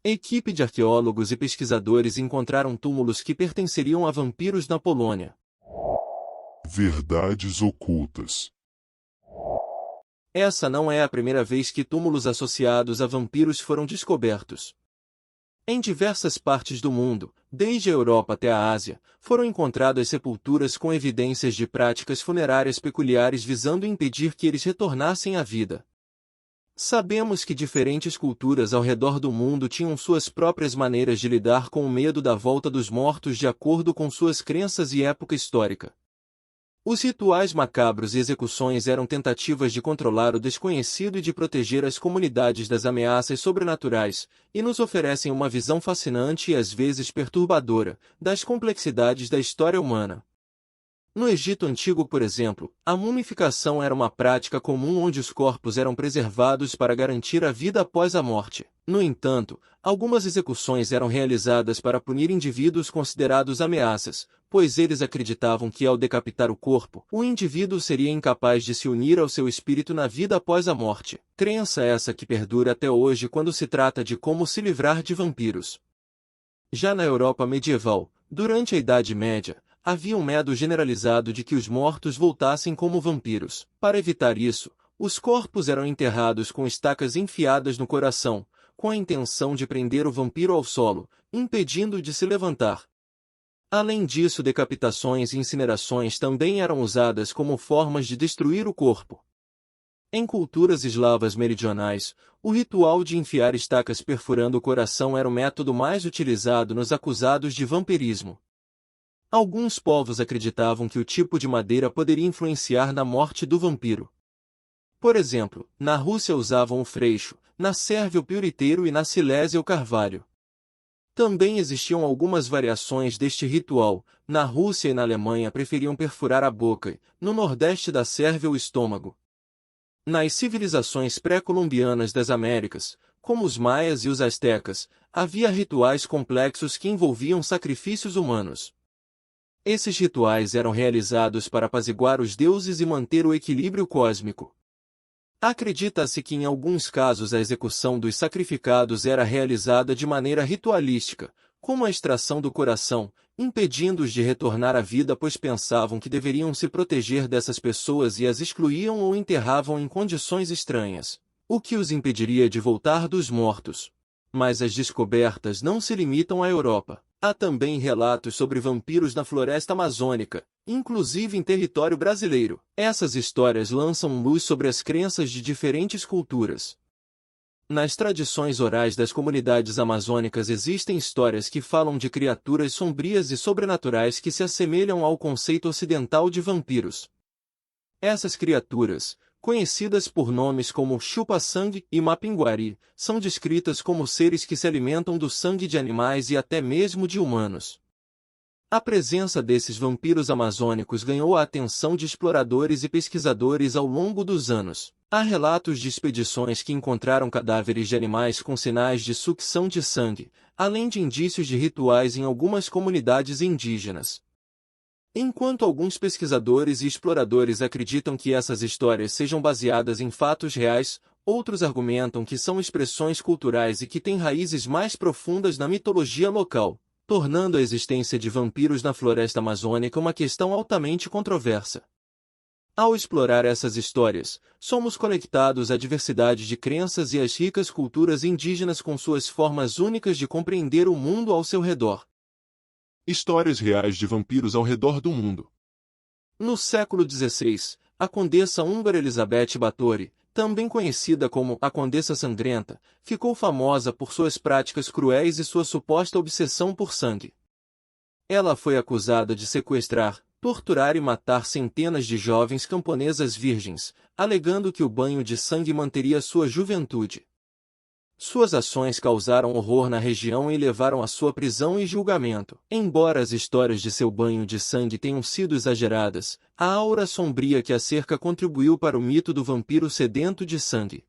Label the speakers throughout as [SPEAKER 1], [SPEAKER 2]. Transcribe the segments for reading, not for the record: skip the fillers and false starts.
[SPEAKER 1] Equipe de arqueólogos e pesquisadores encontraram túmulos que pertenceriam a vampiros na Polônia.
[SPEAKER 2] Verdades ocultas.
[SPEAKER 1] Essa não é a primeira vez que túmulos associados a vampiros foram descobertos. Em diversas partes do mundo, desde a Europa até a Ásia, foram encontradas sepulturas com evidências de práticas funerárias peculiares visando impedir que eles retornassem à vida. Sabemos que diferentes culturas ao redor do mundo tinham suas próprias maneiras de lidar com o medo da volta dos mortos de acordo com suas crenças e época histórica. Os rituais macabros e execuções eram tentativas de controlar o desconhecido e de proteger as comunidades das ameaças sobrenaturais, e nos oferecem uma visão fascinante e às vezes perturbadora das complexidades da história humana. No Egito Antigo, por exemplo, a mumificação era uma prática comum onde os corpos eram preservados para garantir a vida após a morte. No entanto, algumas execuções eram realizadas para punir indivíduos considerados ameaças, pois eles acreditavam que ao decapitar o corpo, o indivíduo seria incapaz de se unir ao seu espírito na vida após a morte. Crença essa que perdura até hoje quando se trata de como se livrar de vampiros. Já na Europa medieval, durante a Idade Média, havia um medo generalizado de que os mortos voltassem como vampiros. Para evitar isso, os corpos eram enterrados com estacas enfiadas no coração, com a intenção de prender o vampiro ao solo, impedindo-o de se levantar. Além disso, decapitações e incinerações também eram usadas como formas de destruir o corpo. Em culturas eslavas meridionais, o ritual de enfiar estacas perfurando o coração era o método mais utilizado nos acusados de vampirismo. Alguns povos acreditavam que o tipo de madeira poderia influenciar na morte do vampiro. Por exemplo, na Rússia usavam o freixo, na Sérvia o piuriteiro e na Silésia o carvalho. Também existiam algumas variações deste ritual. Na Rússia e na Alemanha preferiam perfurar a boca e, no nordeste da Sérvia, o estômago. Nas civilizações pré-colombianas das Américas, como os maias e os astecas, havia rituais complexos que envolviam sacrifícios humanos. Esses rituais eram realizados para apaziguar os deuses e manter o equilíbrio cósmico. Acredita-se que em alguns casos a execução dos sacrificados era realizada de maneira ritualística, como a extração do coração, impedindo-os de retornar à vida pois pensavam que deveriam se proteger dessas pessoas e as excluíam ou enterravam em condições estranhas, o que os impediria de voltar dos mortos. Mas as descobertas não se limitam à Europa. Há também relatos sobre vampiros na floresta amazônica, inclusive em território brasileiro. Essas histórias lançam luz sobre as crenças de diferentes culturas. Nas tradições orais das comunidades amazônicas existem histórias que falam de criaturas sombrias e sobrenaturais que se assemelham ao conceito ocidental de vampiros. Essas criaturas, conhecidas por nomes como chupa-sangue e mapinguari, são descritas como seres que se alimentam do sangue de animais e até mesmo de humanos. A presença desses vampiros amazônicos ganhou a atenção de exploradores e pesquisadores ao longo dos anos. Há relatos de expedições que encontraram cadáveres de animais com sinais de sucção de sangue, além de indícios de rituais em algumas comunidades indígenas. Enquanto alguns pesquisadores e exploradores acreditam que essas histórias sejam baseadas em fatos reais, outros argumentam que são expressões culturais e que têm raízes mais profundas na mitologia local, tornando a existência de vampiros na floresta amazônica uma questão altamente controversa. Ao explorar essas histórias, somos conectados à diversidade de crenças e às ricas culturas indígenas com suas formas únicas de compreender o mundo ao seu redor.
[SPEAKER 2] Histórias reais de vampiros ao redor do mundo.
[SPEAKER 1] No século XVI, a condessa húngara Elizabeth Báthory, também conhecida como a Condessa Sangrenta, ficou famosa por suas práticas cruéis e sua suposta obsessão por sangue. Ela foi acusada de sequestrar, torturar e matar centenas de jovens camponesas virgens, alegando que o banho de sangue manteria sua juventude. Suas ações causaram horror na região e levaram à sua prisão e julgamento. Embora as histórias de seu banho de sangue tenham sido exageradas, a aura sombria que a cerca contribuiu para o mito do vampiro sedento de sangue.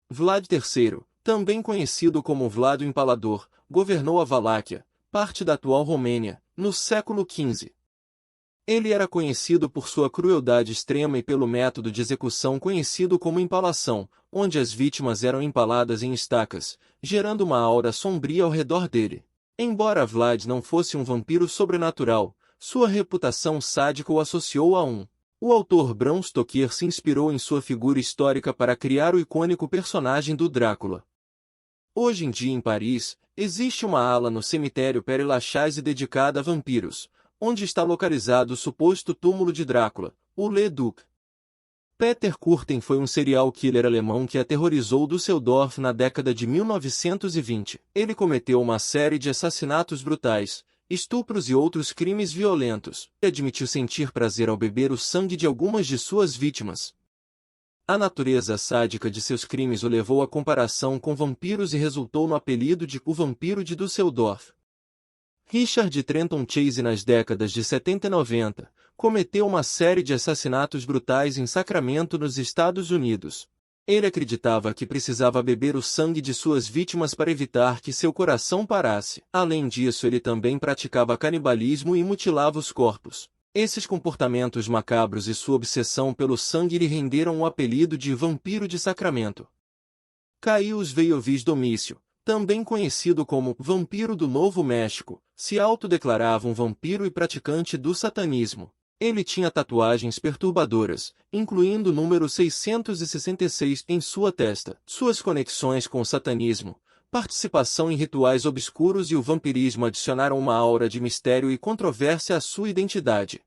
[SPEAKER 1] Vlad III, também conhecido como Vlad o Empalador, governou a Valáquia, parte da atual Romênia, no século XV. Ele era conhecido por sua crueldade extrema e pelo método de execução conhecido como empalação, onde as vítimas eram empaladas em estacas, gerando uma aura sombria ao redor dele. Embora Vlad não fosse um vampiro sobrenatural, sua reputação sádica o associou a um. O autor Bram Stoker se inspirou em sua figura histórica para criar o icônico personagem do Drácula. Hoje em dia em Paris, existe uma ala no cemitério Père Lachaise dedicada a vampiros, onde está localizado o suposto túmulo de Drácula, o Le Duc. Peter Kürten foi um serial killer alemão que aterrorizou Düsseldorf na década de 1920. Ele cometeu uma série de assassinatos brutais, estupros e outros crimes violentos, e admitiu sentir prazer ao beber o sangue de algumas de suas vítimas. A natureza sádica de seus crimes o levou à comparação com vampiros e resultou no apelido de O Vampiro de Düsseldorf. Richard Trenton Chase nas décadas de 70 e 90, cometeu uma série de assassinatos brutais em Sacramento nos Estados Unidos. Ele acreditava que precisava beber o sangue de suas vítimas para evitar que seu coração parasse. Além disso, ele também praticava canibalismo e mutilava os corpos. Esses comportamentos macabros e sua obsessão pelo sangue lhe renderam o apelido de Vampiro de Sacramento. Caius Veiovis Domício, também conhecido como Vampiro do Novo México, se autodeclarava um vampiro e praticante do satanismo. Ele tinha tatuagens perturbadoras, incluindo o número 666 em sua testa. Suas conexões com o satanismo, participação em rituais obscuros e o vampirismo adicionaram uma aura de mistério e controvérsia à sua identidade.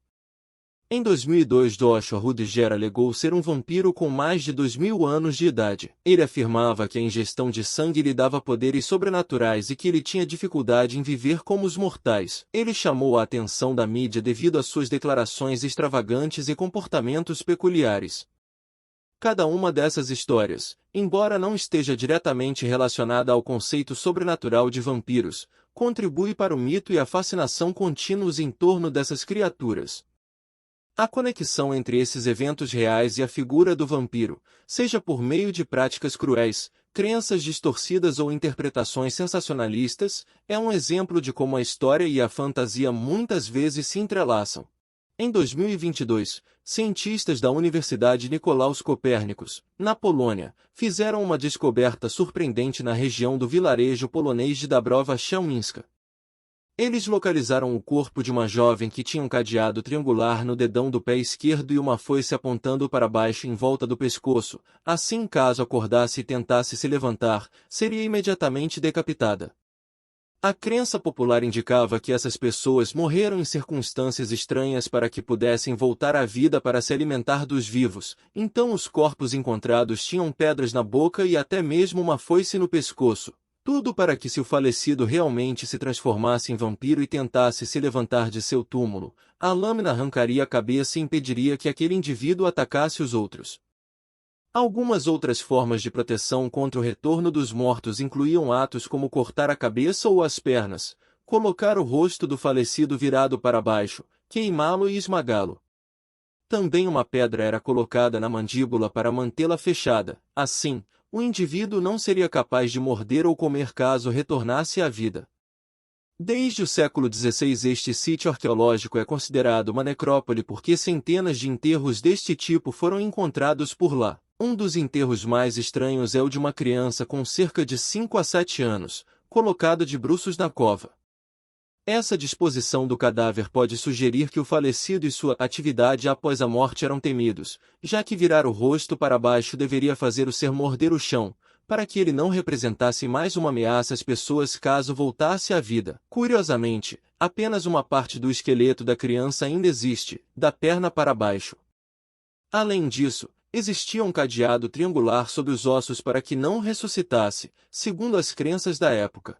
[SPEAKER 1] Em 2002, Joshua Rudiger alegou ser um vampiro com mais de 2000 anos de idade. Ele afirmava que a ingestão de sangue lhe dava poderes sobrenaturais e que ele tinha dificuldade em viver como os mortais. Ele chamou a atenção da mídia devido às suas declarações extravagantes e comportamentos peculiares. Cada uma dessas histórias, embora não esteja diretamente relacionada ao conceito sobrenatural de vampiros, contribui para o mito e a fascinação contínuos em torno dessas criaturas. A conexão entre esses eventos reais e a figura do vampiro, seja por meio de práticas cruéis, crenças distorcidas ou interpretações sensacionalistas, é um exemplo de como a história e a fantasia muitas vezes se entrelaçam. Em 2022, cientistas da Universidade Nicolaus Copérnicos, na Polônia, fizeram uma descoberta surpreendente na região do vilarejo polonês de Dąbrowa Chełmińska. Eles localizaram o corpo de uma jovem que tinha um cadeado triangular no dedão do pé esquerdo e uma foice apontando para baixo em volta do pescoço. Assim, caso acordasse e tentasse se levantar, seria imediatamente decapitada. A crença popular indicava que essas pessoas morreram em circunstâncias estranhas para que pudessem voltar à vida para se alimentar dos vivos, então os corpos encontrados tinham pedras na boca e até mesmo uma foice no pescoço. Tudo para que, se o falecido realmente se transformasse em vampiro e tentasse se levantar de seu túmulo, a lâmina arrancaria a cabeça e impediria que aquele indivíduo atacasse os outros. Algumas outras formas de proteção contra o retorno dos mortos incluíam atos como cortar a cabeça ou as pernas, colocar o rosto do falecido virado para baixo, queimá-lo e esmagá-lo. Também uma pedra era colocada na mandíbula para mantê-la fechada. Assim, o indivíduo não seria capaz de morder ou comer caso retornasse à vida. Desde o século XVI este sítio arqueológico é considerado uma necrópole porque centenas de enterros deste tipo foram encontrados por lá. Um dos enterros mais estranhos é o de uma criança com cerca de 5 a 7 anos, colocada de bruços na cova. Essa disposição do cadáver pode sugerir que o falecido e sua atividade após a morte eram temidos, já que virar o rosto para baixo deveria fazer o ser morder o chão, para que ele não representasse mais uma ameaça às pessoas caso voltasse à vida. Curiosamente, apenas uma parte do esqueleto da criança ainda existe, da perna para baixo. Além disso, existia um cadeado triangular sobre os ossos para que não ressuscitasse, segundo as crenças da época.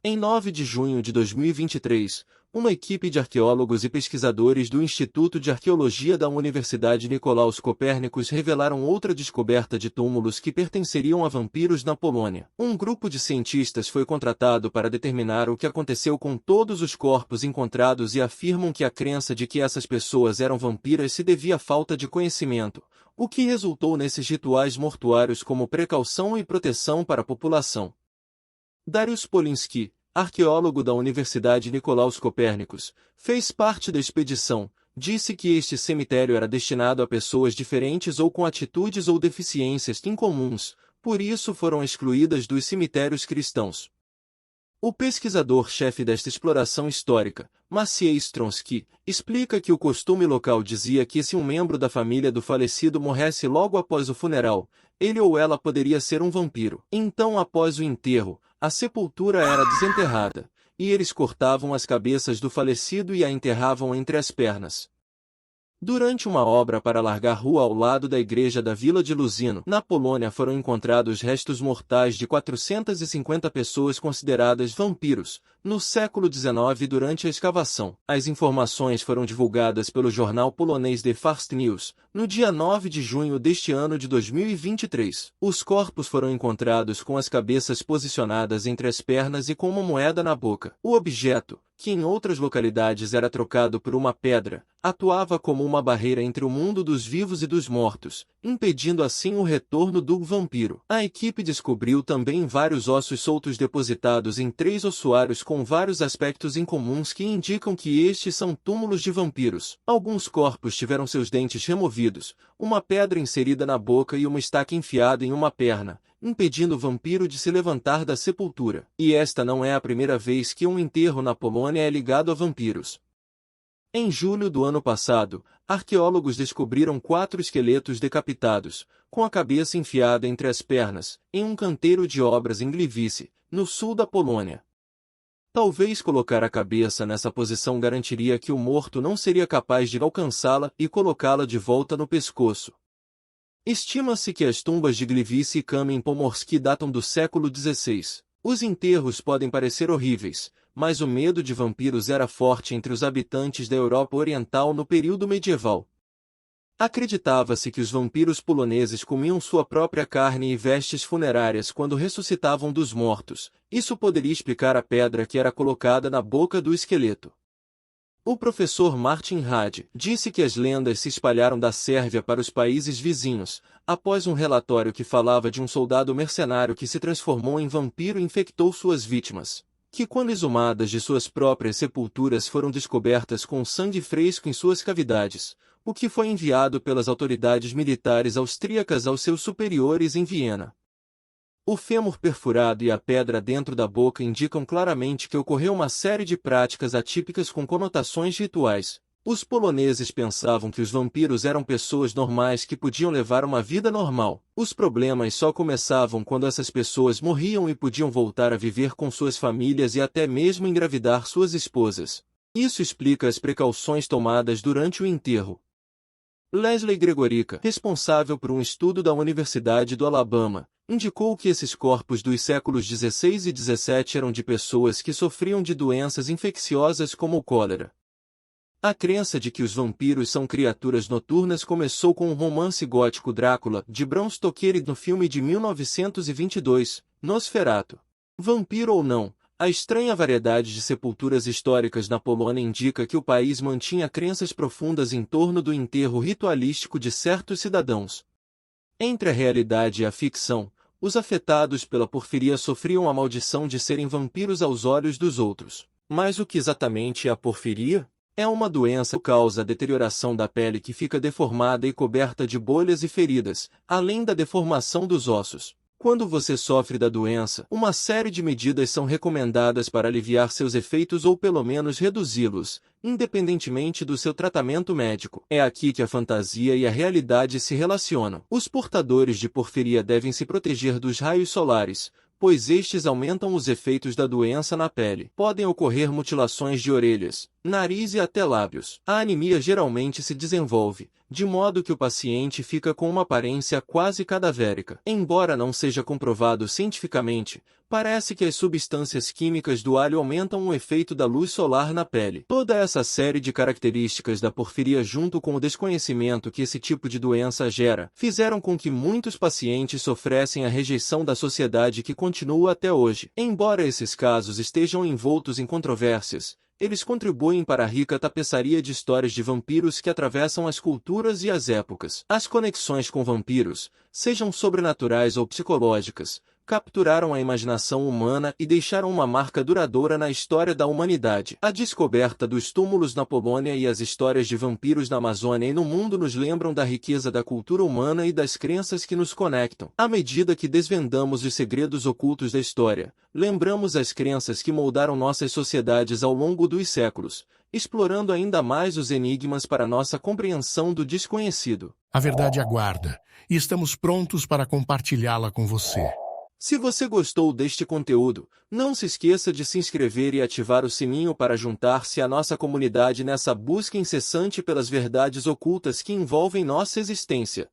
[SPEAKER 1] Em 9 de junho de 2023, uma equipe de arqueólogos e pesquisadores do Instituto de Arqueologia da Universidade Nicolaus Copérnicos revelaram outra descoberta de túmulos que pertenceriam a vampiros na Polônia. Um grupo de cientistas foi contratado para determinar o que aconteceu com todos os corpos encontrados e afirmam que a crença de que essas pessoas eram vampiras se devia à falta de conhecimento, o que resultou nesses rituais mortuários como precaução e proteção para a população. Dariusz Poliński, arqueólogo da Universidade Nicolaus Copérnicos, fez parte da expedição, disse que este cemitério era destinado a pessoas diferentes ou com atitudes ou deficiências incomuns, por isso foram excluídas dos cemitérios cristãos. O pesquisador-chefe desta exploração histórica, Maciej Stronski, explica que o costume local dizia que se um membro da família do falecido morresse logo após o funeral, ele ou ela poderia ser um vampiro. Então, após o enterro, a sepultura era desenterrada, e eles cortavam as cabeças do falecido e a enterravam entre as pernas. Durante uma obra para alargar rua ao lado da igreja da Vila de Luzino, na Polônia, foram encontrados restos mortais de 450 pessoas consideradas vampiros, no século XIX durante a escavação. As informações foram divulgadas pelo jornal polonês The Fast News, no dia 9 de junho deste ano de 2023. Os corpos foram encontrados com as cabeças posicionadas entre as pernas e com uma moeda na boca. O objeto, que em outras localidades era trocado por uma pedra, atuava como uma barreira entre o mundo dos vivos e dos mortos, impedindo assim o retorno do vampiro. A equipe descobriu também vários ossos soltos depositados em 3 ossuários com vários aspectos incomuns que indicam que estes são túmulos de vampiros. Alguns corpos tiveram seus dentes removidos, uma pedra inserida na boca e uma estaca enfiada em uma perna, impedindo o vampiro de se levantar da sepultura. E esta não é a primeira vez que um enterro na Polônia é ligado a vampiros. Em julho do ano passado, arqueólogos descobriram 4 esqueletos decapitados, com a cabeça enfiada entre as pernas, em um canteiro de obras em Gliwice, no sul da Polônia. Talvez colocar a cabeça nessa posição garantiria que o morto não seria capaz de alcançá-la e colocá-la de volta no pescoço. Estima-se que as tumbas de Gliwice e Kamień-Pomorski datam do século XVI. Os enterros podem parecer horríveis, mas o medo de vampiros era forte entre os habitantes da Europa Oriental no período medieval. Acreditava-se que os vampiros poloneses comiam sua própria carne e vestes funerárias quando ressuscitavam dos mortos. Isso poderia explicar a pedra que era colocada na boca do esqueleto. O professor Martin Rad disse que as lendas se espalharam da Sérvia para os países vizinhos, após um relatório que falava de um soldado mercenário que se transformou em vampiro e infectou suas vítimas, que quando exumadas de suas próprias sepulturas foram descobertas com sangue fresco em suas cavidades, o que foi enviado pelas autoridades militares austríacas aos seus superiores em Viena. O fêmur perfurado e a pedra dentro da boca indicam claramente que ocorreu uma série de práticas atípicas com conotações rituais. Os poloneses pensavam que os vampiros eram pessoas normais que podiam levar uma vida normal. Os problemas só começavam quando essas pessoas morriam e podiam voltar a viver com suas famílias e até mesmo engravidar suas esposas. Isso explica as precauções tomadas durante o enterro. Leslie Gregorica, responsável por um estudo da Universidade do Alabama, indicou que esses corpos dos séculos XVI e XVII eram de pessoas que sofriam de doenças infecciosas como o cólera. A crença de que os vampiros são criaturas noturnas começou com o romance gótico Drácula, de Bram Stoker, e no filme de 1922, Nosferatu. Vampiro ou não, a estranha variedade de sepulturas históricas na Polônia indica que o país mantinha crenças profundas em torno do enterro ritualístico de certos cidadãos. Entre a realidade e a ficção, os afetados pela porfiria sofriam a maldição de serem vampiros aos olhos dos outros. Mas o que exatamente é a porfiria? É uma doença que causa a deterioração da pele que fica deformada e coberta de bolhas e feridas, além da deformação dos ossos. Quando você sofre da doença, uma série de medidas são recomendadas para aliviar seus efeitos ou pelo menos reduzi-los, independentemente do seu tratamento médico. É aqui que a fantasia e a realidade se relacionam. Os portadores de porfiria devem se proteger dos raios solares, pois estes aumentam os efeitos da doença na pele. Podem ocorrer mutilações de orelhas, nariz e até lábios. A anemia geralmente se desenvolve, de modo que o paciente fica com uma aparência quase cadavérica. Embora não seja comprovado cientificamente, parece que as substâncias químicas do alho aumentam o efeito da luz solar na pele. Toda essa série de características da porfiria junto com o desconhecimento que esse tipo de doença gera, fizeram com que muitos pacientes sofressem a rejeição da sociedade que continua até hoje. Embora esses casos estejam envoltos em controvérsias, eles contribuem para a rica tapeçaria de histórias de vampiros que atravessam as culturas e as épocas. As conexões com vampiros, sejam sobrenaturais ou psicológicas, capturaram a imaginação humana e deixaram uma marca duradoura na história da humanidade. A descoberta dos túmulos na Polônia e as histórias de vampiros na Amazônia e no mundo nos lembram da riqueza da cultura humana e das crenças que nos conectam. À medida que desvendamos os segredos ocultos da história, lembramos as crenças que moldaram nossas sociedades ao longo dos séculos, explorando ainda mais os enigmas para nossa compreensão do desconhecido.
[SPEAKER 3] A verdade aguarda, e estamos prontos para compartilhá-la com você.
[SPEAKER 1] Se você gostou deste conteúdo, não se esqueça de se inscrever e ativar o sininho para juntar-se à nossa comunidade nessa busca incessante pelas verdades ocultas que envolvem nossa existência.